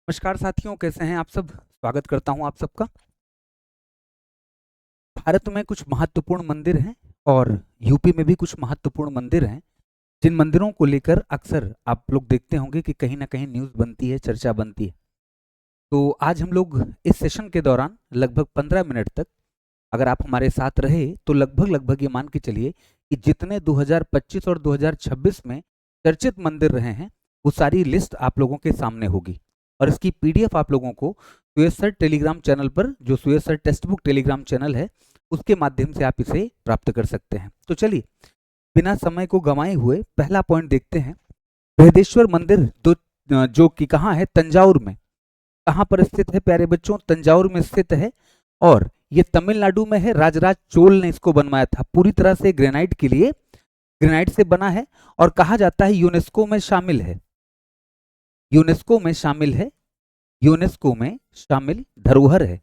नमस्कार साथियों, कैसे हैं आप सब। स्वागत करता हूं आप सबका। भारत में कुछ महत्वपूर्ण मंदिर हैं और यूपी में भी कुछ महत्वपूर्ण मंदिर हैं, जिन मंदिरों को लेकर अक्सर आप लोग देखते होंगे कि कहीं ना कहीं न्यूज़ बनती है, चर्चा बनती है। तो आज हम लोग इस सेशन के दौरान लगभग 15 मिनट तक अगर आप हमारे साथ रहे तो लगभग लगभग ये मान के चलिए कि जितने 2025 और 2026 में चर्चित मंदिर रहे हैं वो सारी लिस्ट आप लोगों के सामने होगी और इसकी पीडीएफ आप लोगों को सुयश सर टेलीग्राम चैनल पर, जो Suyash sir text book Telegram channel है, उसके माध्यम से आप इसे प्राप्त कर सकते हैं। तो चलिए बिना समय को गंवाए हुए पहला पॉइंट देखते हैं। बृहदेश्वर मंदिर जो कि कहाँ है, तंजावुर में। कहाँ पर स्थित है प्यारे बच्चों? तंजावुर में स्थित है और ये तमिलनाडु में है। राजराज चोल ने इसको बनवाया था, पूरी तरह से ग्रेनाइट के लिए, ग्रेनाइट से बना है और कहा जाता है यूनेस्को में शामिल है। यूनेस्को में शामिल है, यूनेस्को में शामिल धरोहर है,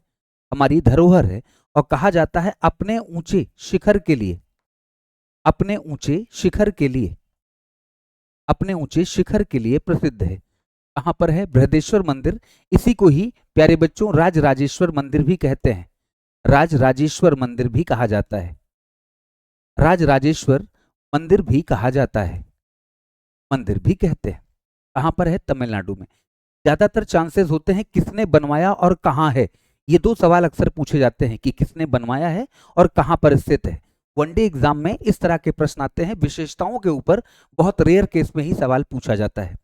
हमारी धरोहर है। और कहा जाता है अपने ऊंचे शिखर के लिए, अपने ऊंचे शिखर के लिए, अपने ऊंचे शिखर के लिए प्रसिद्ध है। कहां पर है? बृहदेश्वर मंदिर। इसी को ही प्यारे बच्चों राजराजेश्वर मंदिर भी कहते हैं, राजराजेश्वर मंदिर भी कहा जाता है, राजराजेश्वर मंदिर भी कहा जाता है, मंदिर भी कहते हैं। कहां पर है? तमिलनाडु में। ज्यादातर चांसेस होते हैं किसने बनवाया और कहां है, ये दो सवाल अक्सर पूछे जाते हैं कि किसने बनवाया है और कहां पर स्थित है। वनडे एग्जाम में इस तरह के प्रश्न आते हैं, विशेषताओं के ऊपर बहुत रेयर केस में ही सवाल पूछा जाता है।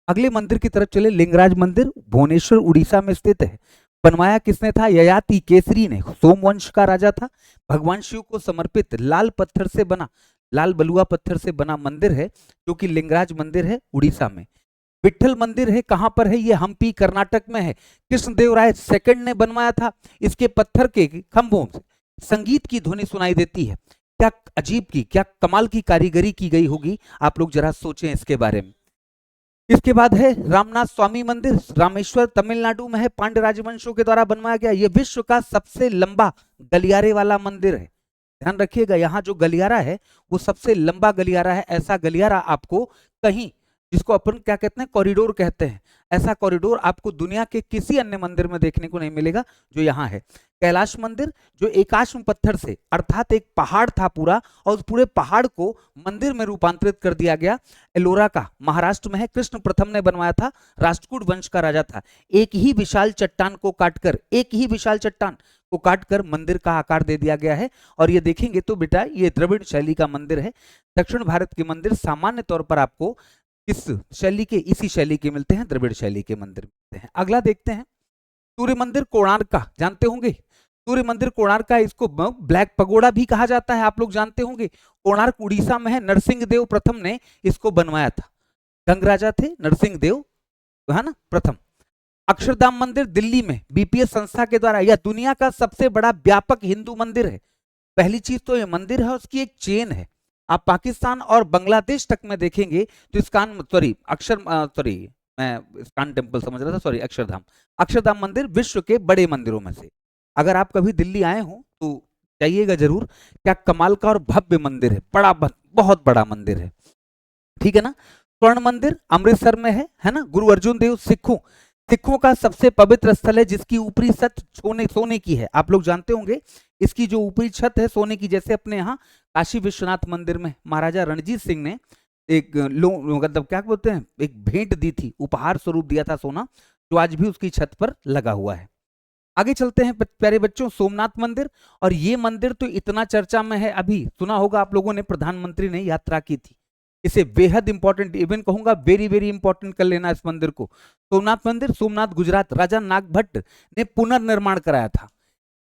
अगले मंदिर की तरफ चले। लिंगराज मंदिर भुवनेश्वर उड़ीसा में स्थित है। बनवाया किसने था? ययाति केसरी ने, सोमवंश का राजा था। भगवान शिव को समर्पित लाल पत्थर से बना, लाल बलुआ पत्थर से बना मंदिर है जो कि लिंगराज मंदिर है उड़ीसा में। विठल मंदिर है, कहां पर है? ये हम्पी कर्नाटक में है। कृष्णदेवराय सेकंड ने बनवाया था। इसके पत्थर के खंभों से संगीत की ध्वनि सुनाई देती है। क्या अजीब की, क्या कमाल की कारीगरी की गई होगी, आप लोग जरा सोचें इसके बारे में। इसके बाद है रामनाथ स्वामी मंदिर, रामेश्वर तमिलनाडु में है। पांड्य राजवंशों के द्वारा बनवाया गया। यह विश्व का सबसे लंबा गलियारे वाला मंदिर है। ध्यान रखिएगा, यहाँ जो गलियारा है वो सबसे लंबा गलियारा है। ऐसा गलियारा आपको कहीं, जिसको अपन क्या कहते हैं, कॉरिडोर कहते हैं, ऐसा कॉरिडोर आपको दुनिया के किसी अन्य मंदिर में देखने को नहीं मिलेगा जो यहाँ है। कैलाश मंदिर जो एकाश्म पत्थर से, अर्थात एक पहाड़ था पूरा और उस पूरे पहाड़ को मंदिर में रूपांतरित कर दिया गया। एलोरा का, महाराष्ट्र में है। कृष्ण प्रथम ने बनवाया था, राष्ट्रकूट वंश का राजा था। एक ही विशाल चट्टान को काटकर, एक ही विशाल चट्टान को काटकर मंदिर का आकार दे दिया गया है। और ये देखेंगे तो बेटा ये द्रविड़ शैली का मंदिर है। दक्षिण भारत के मंदिर सामान्य तौर पर आपको इस शैली के, इसी शैली के मिलते हैं, द्रविड़ शैली के मंदिर मिलते हैं। अगला देखते हैं सूर्य मंदिर कोणार्क का, जानते होंगे सूर्य मंदिर कोणार्क का। इसको ब्लैक पगोड़ा भी कहा जाता है, आप लोग जानते होंगे। कोणार्क उड़ीसा में है। नरसिंह देव प्रथम ने इसको बनवाया था। गंग राजा थे नरसिंह देव, है ना, प्रथम। अक्षरधाम मंदिर दिल्ली में बीपीएस संस्था के द्वारा, यह दुनिया का सबसे बड़ा व्यापक हिंदू मंदिर है। पहली चीज तो यह मंदिर है, उसकी एक चेन है। आप पाकिस्तान और बांग्लादेश तक में देखेंगे तो इस्कान, सॉरी अक्षर, सॉरी मैं इस्कान टेम्पल समझ रहा था, सॉरी अक्षरधाम। अक्षरधाम मंदिर विश्व के बड़े मंदिरों में से। अगर आप कभी दिल्ली आए हो तो जाइएगा जरूर। क्या कमाल का और भव्य मंदिर है, बड़ा, बहुत बड़ा मंदिर है, ठीक है ना। स्वर्ण मंदिर अमृतसर में है ना। गुरु अर्जुन देव सिखों का सबसे पवित्र स्थल है, जिसकी ऊपरी छत सोने की है। आप लोग जानते होंगे इसकी जो ऊपरी छत है सोने की, जैसे अपने यहाँ काशी विश्वनाथ मंदिर में महाराजा रणजीत सिंह ने एक मतलब क्या बोलते हैं, एक भेंट दी थी, उपहार स्वरूप दिया था सोना, जो आज भी उसकी छत पर लगा हुआ है। आगे चलते हैं प्यारे बच्चों, सोमनाथ मंदिर। और ये मंदिर तो इतना चर्चा में है, अभी सुना होगा आप लोगों ने, प्रधानमंत्री ने यात्रा की थी। इसे बेहद इंपॉर्टेंट, इवन कहूंगा वेरी वेरी इंपॉर्टेंट कर लेना इस मंदिर को। सोमनाथ मंदिर, सोमनाथ गुजरात, राजा नागभट्ट ने पुनर्निर्माण कराया था।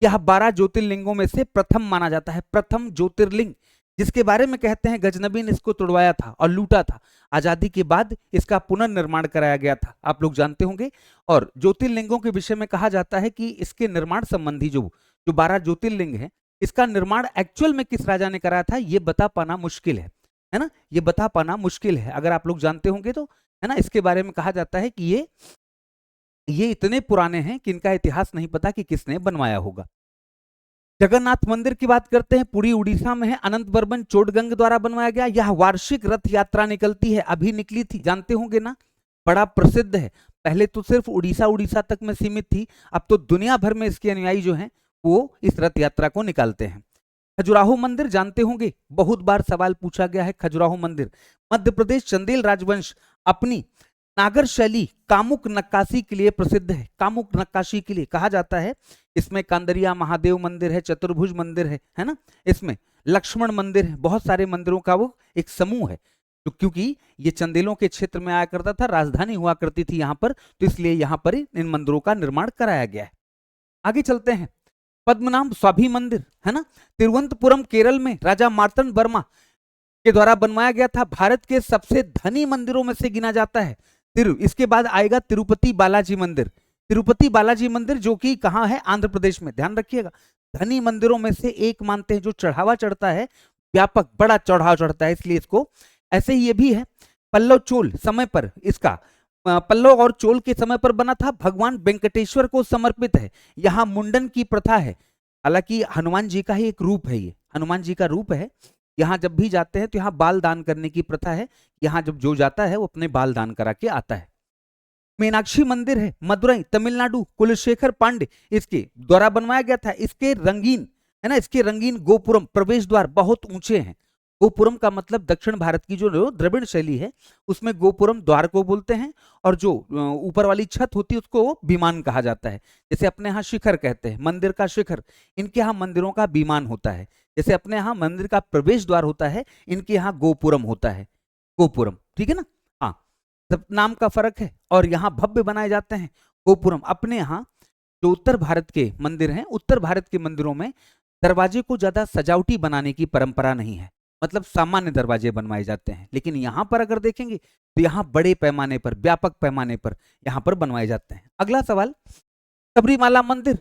यह 12 ज्योतिर्लिंगों में से प्रथम माना जाता है, प्रथम ज्योतिर्लिंग, जिसके बारे में कहते हैं गजनबी ने इसको तोड़वाया था और लूटा था। आजादी के बाद इसका पुनर्निर्माण कराया गया था, आप लोग जानते होंगे। और ज्योतिर्लिंगों के विषय में कहा जाता है कि इसके निर्माण संबंधी जो जो 12 ज्योतिर्लिंग है, इसका निर्माण एक्चुअल में किस राजा ने कराया था, ये बता पाना मुश्किल है ना, ये बता पाना मुश्किल है। अगर आप लोग जानते होंगे तो, है ना, इसके बारे में कहा जाता है कि ये इतने पुराने हैं कि इनका इतिहास नहीं पता कि किसने बनवाया होगा। जगन्नाथ मंदिर की बात करते हैं, पुरी उड़ीसा में है। अनंत बर्मन चोडगंग द्वारा बनवाया गया। यह वार्षिक रथ यात्रा निकलती है, अभी निकली थी, जानते होंगे ना, बड़ा प्रसिद्ध है। पहले तो सिर्फ उड़ीसा तक में सीमित थी, अब तो दुनिया भर में इसके अनुयायी जो हैं वो इस रथ यात्रा को निकालते हैं। खजुराहो मंदिर जानते होंगे, बहुत बार सवाल पूछा गया है। खजुराहो मंदिर मध्य प्रदेश चंदेल राजवंश अपनी नागर शैली कामुक नक्काशी के लिए प्रसिद्ध है। कामुक नक्काशी के लिए कहा जाता है। इसमें कांदरिया महादेव मंदिर है, चतुर्भुज मंदिर है ना, इसमें लक्ष्मण मंदिर है, बहुत सारे मंदिरों का वो एक समूह है। तो क्योंकि ये चंदेलों के क्षेत्र में आया करता था, राजधानी हुआ करती थी यहाँ पर, तो इसलिए यहाँ पर इन मंदिरों का निर्माण कराया गया है। आगे चलते हैं। पद्मनाभ स्वामी मंदिर है ना, तिरुवनंतपुरम केरल में राजा मार्तंड वर्मा के द्वारा बनवाया गया था। भारत के सबसे धनी मंदिरों में से गिना जाता है। इसके बाद आएगा तिरुपति बालाजी मंदिर। तिरुपति बालाजी मंदिर जो कि कहाँ है, आंध्र प्रदेश में। ध्यान रखिएगा, धनी मंदिरों में से एक मानते हैं। जो चढ़ावा चढ़ता है, व्यापक बड़ा चढ़ावा चढ़ता है, इसलिए इसको ऐसे ही ये भी है। पल्लव चोल समय पर इसका पल्लव और चोल के समय पर बना था। भगवान वेंकटेश्वर को समर्पित है। यहाँ मुंडन की प्रथा है, हालांकि हनुमान जी का ही एक रूप है, ये हनुमान जी का रूप है। यहाँ जब भी जाते हैं तो यहाँ बाल दान करने की प्रथा है। यहाँ जब जो जाता है वो अपने बाल दान करा के आता है। मीनाक्षी मंदिर है मदुरई तमिलनाडु, कुलशेखर पांडे इसके द्वारा बनवाया गया था। इसके रंगीन है ना, इसके रंगीन गोपुरम प्रवेश द्वार बहुत ऊंचे हैं। गोपुरम का मतलब दक्षिण भारत की जो द्रविड़ शैली है उसमें गोपुरम द्वार को बोलते हैं, और जो ऊपर वाली छत होती है उसको विमान कहा जाता है। जैसे अपने यहाँ शिखर कहते हैं, मंदिर का शिखर, इनके यहाँ मंदिरों का विमान होता है। जैसे अपने यहाँ मंदिर का प्रवेश द्वार होता है, इनके यहाँ गोपुरम होता है, गोपुरम, ठीक है ना। हाँ, सब नाम का फर्क है। और यहाँ भव्य बनाए जाते हैं गोपुरम। अपने यहाँ जो उत्तर भारत के मंदिर हैं, उत्तर भारत के मंदिरों में दरवाजे को ज्यादा सजावटी बनाने की परंपरा नहीं है, मतलब सामान्य दरवाजे बनवाए जाते हैं। लेकिन यहाँ पर अगर देखेंगे तो यहाँ बड़े पैमाने पर, व्यापक पैमाने पर यहाँ पर बनवाए जाते हैं। अगला सवाल, सबरीमाला मंदिर।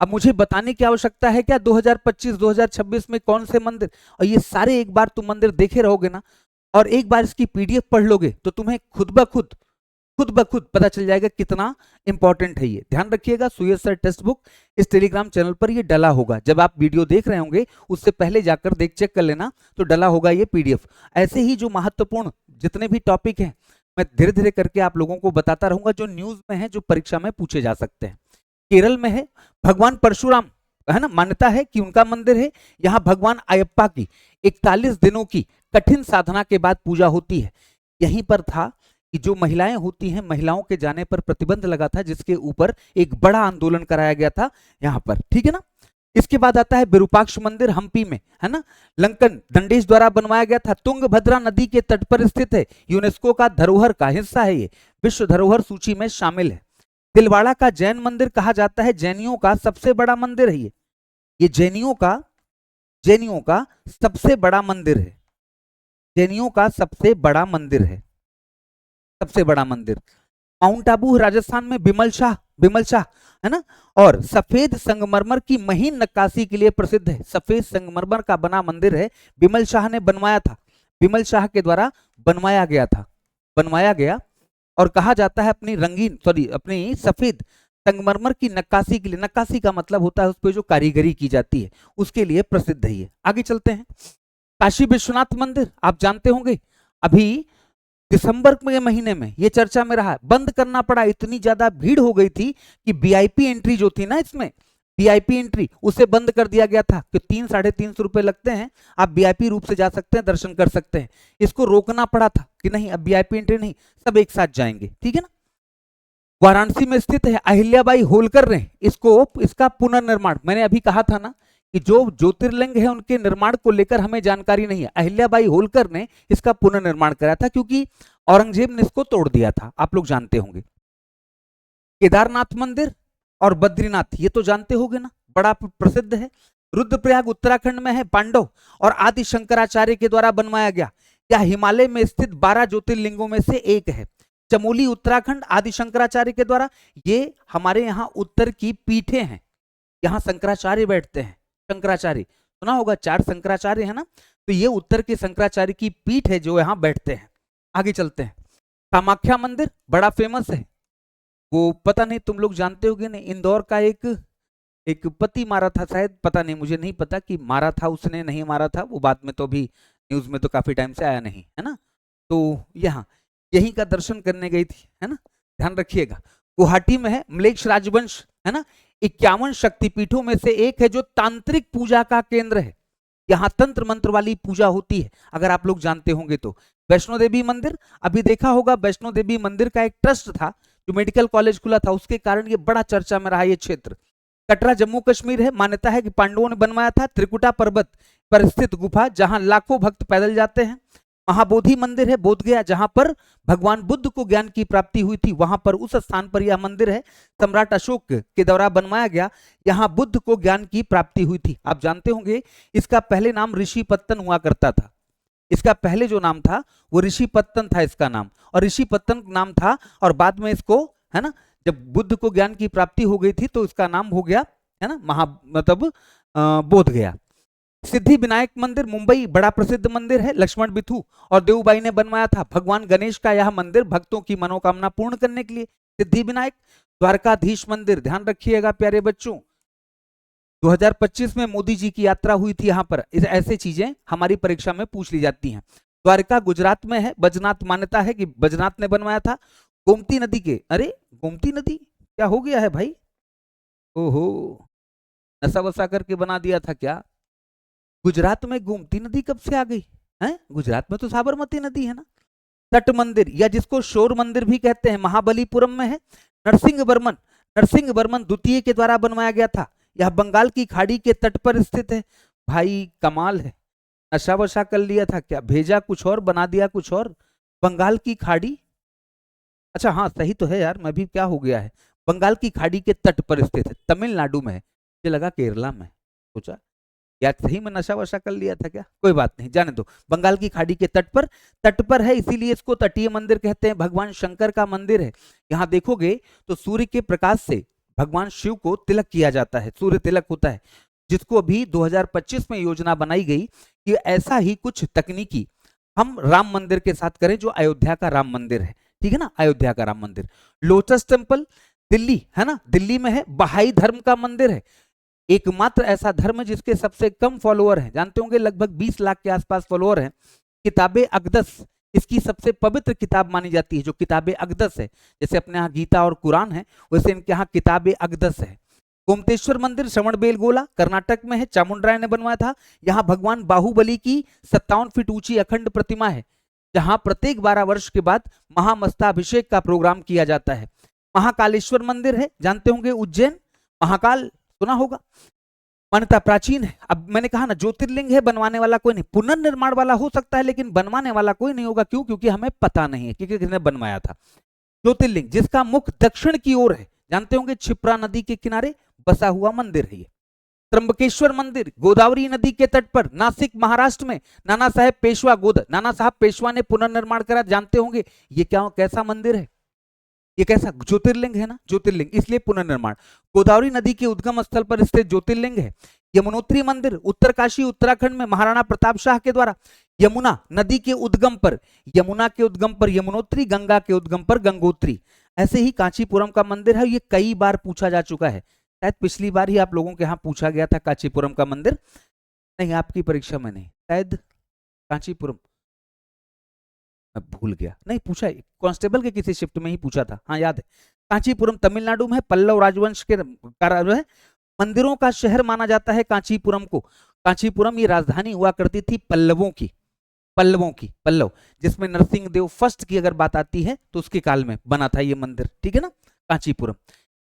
अब मुझे बताने की आवश्यकता है क्या 2025-2026 में कौन से मंदिर, और ये सारे एक बार तुम मंदिर देखे रहोगे ना, और एक बार इसकी पीडीएफ पढ़ लोगे तो तुम्हें खुद ब खुद पता चल जाएगा कितना इंपॉर्टेंट है ये। ध्यान रखिएगा, सुयश सर टेक्स्ट बुक इस टेलीग्राम चैनल पर ये डला होगा। जब आप वीडियो देख रहे होंगे उससे पहले जाकर चेक कर लेना, तो डला होगा ये पीडीएफ। ऐसे ही जो महत्वपूर्ण जितने भी टॉपिक हैं मैं धीरे धीरे करके आप लोगों को बताता रहूंगा, जो न्यूज में है, जो परीक्षा में पूछे जा सकते हैं। केरल में है भगवान परशुराम, है ना, मान्यता है कि उनका मंदिर है। यहाँ भगवान अयप्पा की 41 दिनों की कठिन साधना के बाद पूजा होती है। यहीं पर था कि जो महिलाएं होती हैं, महिलाओं के जाने पर प्रतिबंध लगा था, जिसके ऊपर एक बड़ा आंदोलन कराया गया था यहाँ पर, ठीक है ना। इसके बाद आता है विरूपाक्ष मंदिर हम्पी में, है ना, लंकन दंडेश द्वारा बनवाया गया था। तुंगभद्रा नदी के तट पर स्थित है, यूनेस्को का धरोहर का हिस्सा है, ये विश्व धरोहर सूची में शामिल है। दिलवाड़ा का जैन मंदिर कहा जाता है जैनियों का सबसे बड़ा मंदिर है। ये जैनियों का सबसे बड़ा मंदिर है। जैनियों का सबसे बड़ा मंदिर है, सबसे बड़ा मंदिर। माउंट आबू राजस्थान में बिमल शाह है ना, और सफेद संगमरमर की महीन नक्काशी के लिए प्रसिद्ध है। सफेद संगमरमर का बना मंदिर है, बिमल शाह ने बनवाया था, बिमल शाह के द्वारा बनवाया गया। और कहा जाता है अपनी सफेद संगमरमर की नक्काशी के लिए, नक्काशी का मतलब होता है उस पर जो कारीगरी की जाती है, उसके लिए प्रसिद्ध है ये। आगे चलते हैं। काशी विश्वनाथ मंदिर आप जानते होंगे, अभी दिसंबर के महीने में ये चर्चा में रहा, बंद करना पड़ा, इतनी ज्यादा भीड़ हो गई थी कि वीआईपी एंट्री जो थी ना, इसमें वीआईपी एंट्री उसे बंद कर दिया गया था कि 300-350 रुपए लगते हैं, आप वीआईपी रूप से जा सकते हैं, दर्शन कर सकते हैं। इसको रोकना पड़ा था कि नहीं, अब वीआईपी एंट्री नहीं, सब एक साथ जाएंगे, ठीक है ना। वाराणसी में स्थित है अहिल्याबाई होलकर ने इसका पुनर्निर्माण, मैंने अभी कहा था ना कि जो ज्योतिर्लिंग है उनके निर्माण को लेकर हमें जानकारी नहीं है। अहिल्याबाई होलकर ने इसका पुनर्निर्माण कराया था, क्योंकि औरंगजेब ने इसको तोड़ दिया था, आप लोग जानते होंगे। केदारनाथ मंदिर और बद्रीनाथ ये तो जानते होंगे ना, बड़ा प्रसिद्ध है। रुद्रप्रयाग उत्तराखंड में है, पांडव और आदि शंकराचार्य के द्वारा बनवाया गया। यह हिमालय में स्थित 12 ज्योतिर्लिंगों में से एक है। चमोली उत्तराखंड आदि शंकराचार्य के द्वारा, ये हमारे यहाँ उत्तर की पीठे हैं, यहाँ शंकराचार्य बैठते हैं। शंकराचार्य सुना होगा, 4 शंकराचार्य है ना, तो ये उत्तर के शंकराचार्य की पीठ है जो यहाँ बैठते हैं। आगे चलते हैं। कामाख्या मंदिर बड़ा फेमस है, वो पता नहीं तुम लोग जानते होगे नहीं, इंदौर का एक पति मारा था शायद, पता नहीं, मुझे नहीं पता कि मारा था उसने नहीं मारा था, वो बाद में तो अभी न्यूज में तो काफी टाइम से आया नहीं, है ना। तो यहाँ यहीं का दर्शन करने गई थी, है ना, ध्यान रखिएगा। गुवाहाटी में है म्लेच्छ राजवंश, है ना, 51 शक्तिपीठों में से एक है जो तांत्रिक पूजा का केंद्र है। यहाँ तंत्र मंत्र वाली पूजा होती है, अगर आप लोग जानते होंगे तो। वैष्णो देवी मंदिर, अभी देखा होगा वैष्णो देवी मंदिर का एक ट्रस्ट था जो मेडिकल कॉलेज खुला था, उसके कारण ये बड़ा चर्चा में रहा ये क्षेत्र। कटरा जम्मू कश्मीर है, मान्यता है कि पांडवों ने बनवाया था। त्रिकुटा पर्वत पर स्थित गुफा जहां लाखों भक्त पैदल जाते हैं। महाबोधि मंदिर है बोध गया, जहां पर भगवान बुद्ध को ज्ञान की प्राप्ति हुई थी, वहां पर उस स्थान पर यह मंदिर है। सम्राट अशोक के द्वारा बनवाया गया, यहां बुद्ध को ज्ञान की प्राप्ति हुई थी। आप जानते होंगे इसका पहले नाम ऋषिपत्तन हुआ करता था। इसका पहले जो नाम था वो ऋषिपत्तन था इसका नाम, और ऋषिपत्तन नाम था, और बाद में इसको, है ना, जब बुद्ध को ज्ञान की प्राप्ति हो गई थी तो इसका नाम हो गया, है ना, मतलब बोध गया। सिद्धि विनायक मंदिर मुंबई बड़ा प्रसिद्ध मंदिर है, लक्ष्मण बिथु और देवबाई ने बनवाया था। भगवान गणेश का यह मंदिर भक्तों की मनोकामना पूर्ण करने के लिए। सिद्धि विनायक। द्वारकाधीश मंदिर, ध्यान रखिएगा प्यारे बच्चों, 2025 में मोदी जी की यात्रा हुई थी यहाँ पर। ऐसे चीजें हमारी परीक्षा में पूछ ली जाती हैं। द्वारका गुजरात में है, बजनाथ, मान्यता है कि बजनाथ ने बनवाया था। गोमती नदी के, अरे गोमती नदी क्या हो गया है भाई, ओहो, नशा वसा करके बना दिया था क्या? गुजरात में गोमती नदी कब से आ गई है? गुजरात में तो साबरमती नदी है ना। तट मंदिर, या जिसको शोर मंदिर भी कहते हैं, महाबलीपुरम में है। नरसिंह वर्मन द्वितीय के द्वारा बनवाया गया था। यह बंगाल की खाड़ी के तट पर स्थित है। भाई कमाल है, नशा वशा कर लिया था क्या? भेजा कुछ और, बना दिया कुछ और। बंगाल की खाड़ी, अच्छा हाँ सही तो है यार, मैं भी क्या हो गया है, बंगाल की खाड़ी के तट पर स्थित है, तमिलनाडु में है। मुझे लगा केरला में, सोचा यार सही में नशा वशा कर लिया था क्या, कोई बात नहीं, जाने दो। बंगाल की खाड़ी के तट पर है, इसीलिए इसको तटीय मंदिर कहते हैं। भगवान शंकर का मंदिर है। यहाँ देखोगे तो सूर्य के प्रकाश से भगवान शिव को तिलक किया जाता है, सूर्य तिलक होता है, जिसको अभी 2025 में योजना बनाई गई कि ऐसा ही कुछ तकनीकी हम राम मंदिर के साथ करें, जो अयोध्या का राम मंदिर है, ठीक है ना, अयोध्या का राम मंदिर। लोटस टेम्पल दिल्ली, है ना, दिल्ली में है। बहाई धर्म का मंदिर है, एकमात्र ऐसा धर्म जिसके सबसे कम फॉलोअर हैं, जानते होंगे लगभग 20 लाख के आसपास फॉलोअर हैं। किताबे अक़दस इसकी सबसे पवित्र किताब मानी जाती है, जो किताबे अक़दस है, जैसे अपने यहाँ गीता और कुरान है, वैसे इनके यहाँ किताबे अक़दस है। गोमतेश्वर मंदिर श्रवणबेलगोला कर्नाटक में है, चामुंडराय ने बनवाया था। यहाँ भगवान बाहुबली की 57 फीट ऊंची अखंड प्रतिमा है, जहां प्रत्येक 12 वर्ष के बाद महामस्ताभिषेक का प्रोग्राम किया जाता है। महाकालेश्वर मंदिर है, जानते होंगे, उज्जैन, महाकाल सुना होगा, मान्यता प्राचीन है। अब मैंने कहा ना, ज्योतिर्लिंग है, बनवाने वाला कोई नहीं, पुनर्निर्माण वाला हो सकता है लेकिन बनवाने वाला कोई नहीं होगा। क्यों? क्योंकि हमें पता नहीं है कि किसने बनवाया था। ज्योतिर्लिंग जिसका मुख दक्षिण की ओर है, जानते होंगे, क्षिप्रा नदी के किनारे बसा हुआ मंदिर है ये। त्र्यंबकेश्वर मंदिर गोदावरी नदी के तट पर, नासिक महाराष्ट्र में। नाना साहब पेशवा ने पुनर्निर्माण करा, जानते होंगे। ये क्या, कैसा मंदिर है ये, कैसा ज्योतिर्लिंग है ना, ज्योतिर्लिंग, इसलिए पुनर्निर्माण। गोदावरी नदी के उद्गम स्थल पर स्थित ज्योतिर्लिंग है। यमुनोत्री मंदिर उत्तरकाशी उत्तराखंड में, महाराणा प्रताप शाह के द्वारा। यमुना नदी के उद्गम पर, यमुना के उद्गम पर यमुनोत्री, गंगा के उद्गम पर गंगोत्री। ऐसे ही कांचीपुरम का मंदिर है, ये कई बार पूछा जा चुका है, शायद पिछली बार ही आप लोगों के यहाँ पूछा गया था कांचीपुरम का मंदिर, नहीं आपकी परीक्षा में नहीं, शायद कांचीपुरम, मैं भूल गया, नहीं पूछा, कांस्टेबल के किसी शिफ्ट में ही पूछा था, हाँ याद है। कांचीपुरम तमिलनाडु में है, पल्लव राजवंश के है, मंदिरों का शहर माना जाता है कांचीपुरम को। कांचीपुरम ये राजधानी हुआ करती थी पल्लवों की, पल्लव, जिसमें नरसिंह देव फर्स्ट की अगर बात आती है तो उसके काल में बना था ये मंदिर, ठीक है ना, कांचीपुरम।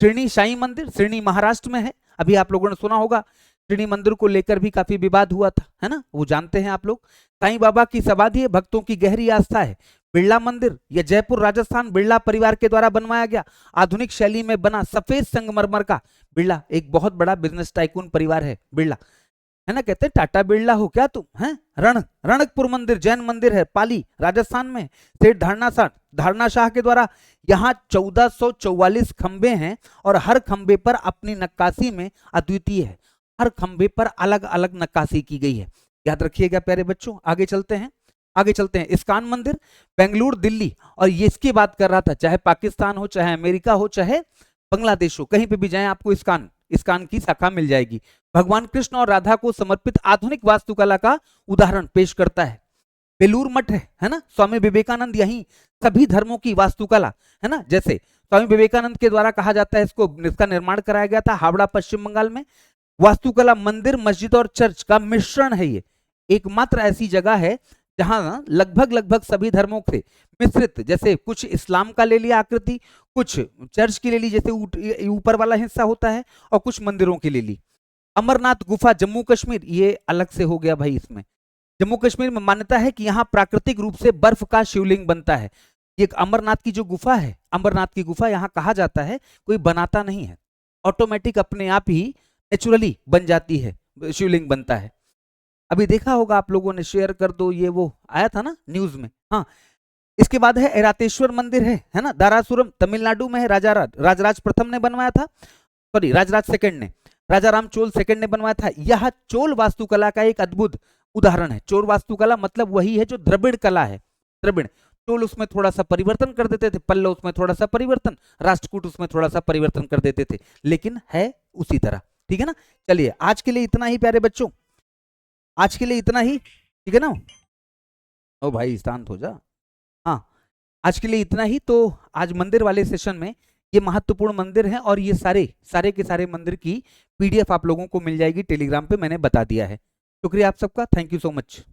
श्रीनी साई मंदिर श्रीनी महाराष्ट्र में है, अभी आप लोगों ने सुना होगा, श्रीनी मंदिर को लेकर भी काफी विवाद हुआ था, है ना, वो जानते हैं आप लोग। साईं बाबा की समाधि है, भक्तों की गहरी आस्था है। बिरला मंदिर, यह जयपुर राजस्थान बिरला परिवार के द्वारा बनवाया गया, आधुनिक शैली में बना सफेद संगमरमर का। बिरला एक बहुत बड़ा बिजनेस टाइकून परिवार है बिरला, है ना, कहते हैं टाटा बिरला हो क्या तुम, हैं। रणकपुर मंदिर जैन मंदिर है, पाली राजस्थान में, सेठ धारणा शाह के द्वारा। यहाँ 1444 खंबे हैं और हर खंबे पर अपनी नक्काशी में अद्वितीय है, हर खंबे पर अलग अलग नक्काशी की गई है, याद रखिएगा प्यारे बच्चों। आगे चलते हैं। इस्कान मंदिर बेंगलुरु दिल्ली, और ये इसकी बात कर रहा था, चाहे पाकिस्तान हो, चाहे अमेरिका हो, चाहे बांग्लादेश हो, कहीं पे भी जाएं आपको इस्कान की शाखा मिल जाएगी। भगवान कृष्ण और राधा को समर्पित आधुनिक वास्तुकला का उदाहरण पेश करता है। बेलूर मठ है ना, स्वामी विवेकानंद यहीं सभी धर्मों की वास्तुकला, है ना, जैसे स्वामी विवेकानंद के द्वारा कहा जाता है इसका निर्माण कराया गया था हावड़ा पश्चिम बंगाल में। वास्तुकला मंदिर, मस्जिद और चर्च का मिश्रण है। ये एकमात्र ऐसी जगह है जहां लगभग सभी धर्मों से मिश्रित, जैसे कुछ इस्लाम का ले लिया आकृति, कुछ चर्च की ले ली, जैसे ऊपर वाला हिस्सा होता है, और कुछ मंदिरों की ले ली। अमरनाथ गुफा जम्मू कश्मीर, ये अलग से हो गया भाई। इसमें जम्मू कश्मीर में मान्यता है कि यहाँ प्राकृतिक रूप से बर्फ का शिवलिंग बनता है। ये अमरनाथ की जो गुफा है, अमरनाथ की गुफा यहाँ कहा जाता है कोई बनाता नहीं है, ऑटोमेटिक अपने आप ही नेचुरली बन जाती है, शिवलिंग बनता है। अभी देखा होगा आप लोगों ने, शेयर कर दो, ये वो आया था ना न्यूज में। हाँ, इसके बाद है ऐरातेश्वर मंदिर है ना, दारासुरम तमिलनाडु में है। राजराज प्रथम ने बनवाया था, सॉरी राजराज सेकंड ने, राजाराम चोल सेकंड ने बनवाया था। यह चोल वास्तुकला का एक अद्भुत उदाहरण है। चोल वास्तुकला मतलब वही है जो द्रविड़ कला है। द्रविड़, चोल उसमें थोड़ा सा परिवर्तन कर देते थे, पल्लव उसमें थोड़ा सा परिवर्तन, राष्ट्रकूट उसमें थोड़ा सा परिवर्तन कर देते थे, लेकिन है उसी तरह। ठीक है ना। चलिए आज के लिए इतना ही प्यारे बच्चों, आज के लिए इतना ही, ठीक है ना। ओ भाई शांत हो जा। हाँ, आज के लिए इतना ही। तो आज मंदिर वाले सेशन में ये महत्वपूर्ण मंदिर हैं, और ये सारे के सारे मंदिर की पीडीएफ आप लोगों को मिल जाएगी टेलीग्राम पे, मैंने बता दिया है। शुक्रिया आप सबका, थैंक यू सो मच।